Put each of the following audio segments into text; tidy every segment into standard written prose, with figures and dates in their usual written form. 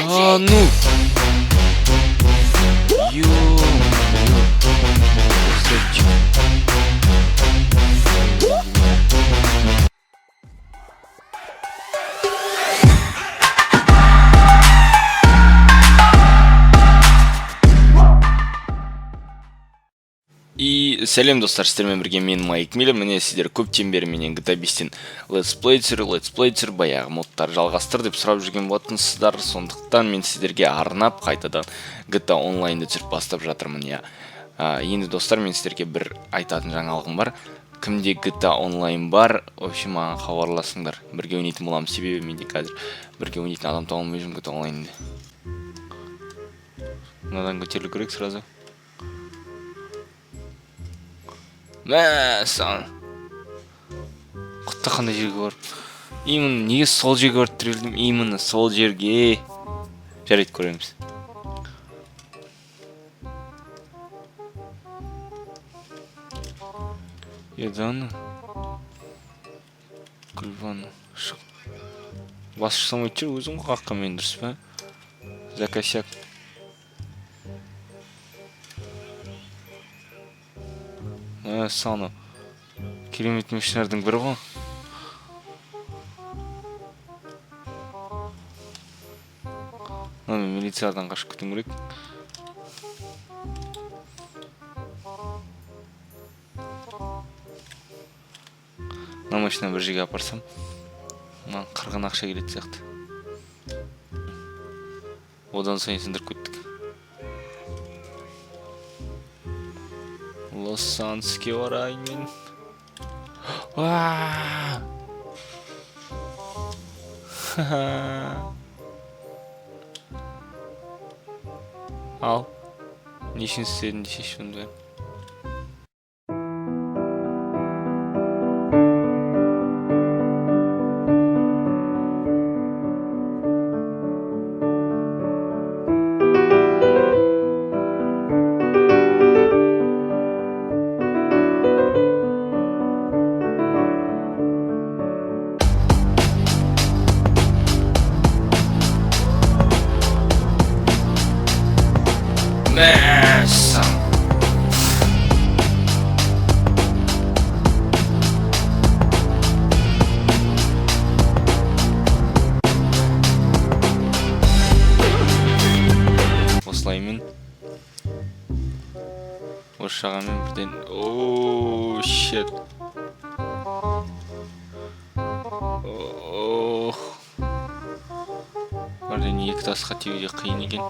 ну! Ё-моё. Красавчик. И сәлем достар, сіздермен бірге мен Майк Миллер. Міне сіздер көптен бері менен GTA 5-тен Let's Play баяғы модтар жалғастыр деп сұрап жүрген болатынсыздар. Сондықтан мен сіздерге арнап қайтадан GTA онлайнды түсіріп бастап жатырмын. Енді достар, мен сіздерге бір айтатын жаңалығым бар. Кімде GTA онлайн бар, вообще маған хабарласыңдар. Бірге ойнайтын боламын, себебі менде қазір бірге ойнайтын адам таба алмай жүрмін GTA онлайнды. Мынадан көтерілу керек сразу. Мәсән. Құтта қандай жерге барып. Именно неге сол жерге барып тірелдім? Именно сол жерге. Жарайды, көреміз. Еданы. Күлбаны. Басы шысам өйтшір, өзің қаққа мен дұрыс па? Закосяк. Саны керемет машиналардың бірі ғой. Милициядан қашып кетуім керек. Мына машинаны бір жерге апарсам, маған қырғын ақша келетін сияқты. Одан сайын сындырып кеттік. Лос-Анджелеске барайын. Ал, нешін істедің, шешімін бәрін. Мәсән. Осылай мен осы шағамен бірден. Ооо, shit. Бірден екі тасқа тегуде қиын екен.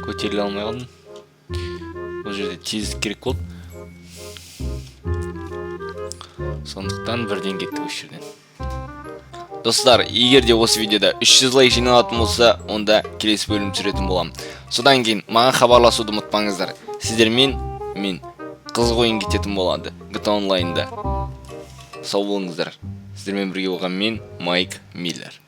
Көтеріле алмай қалдым. Бұл жерде тездік керек болды. Сондықтан бірден кеттік осы жерден. Достар, егер де осы видеода 300 лайк жиналатын болса, онда келесі бөлім түсіретін болам. Содан кейін маған хабарласуды ұмытпаңыздар. Сіздермен мен қызық ойын кететін болады GTA онлайнда. Сау болыңыздар. Сіздермен бірге болған мен Майк Миллер.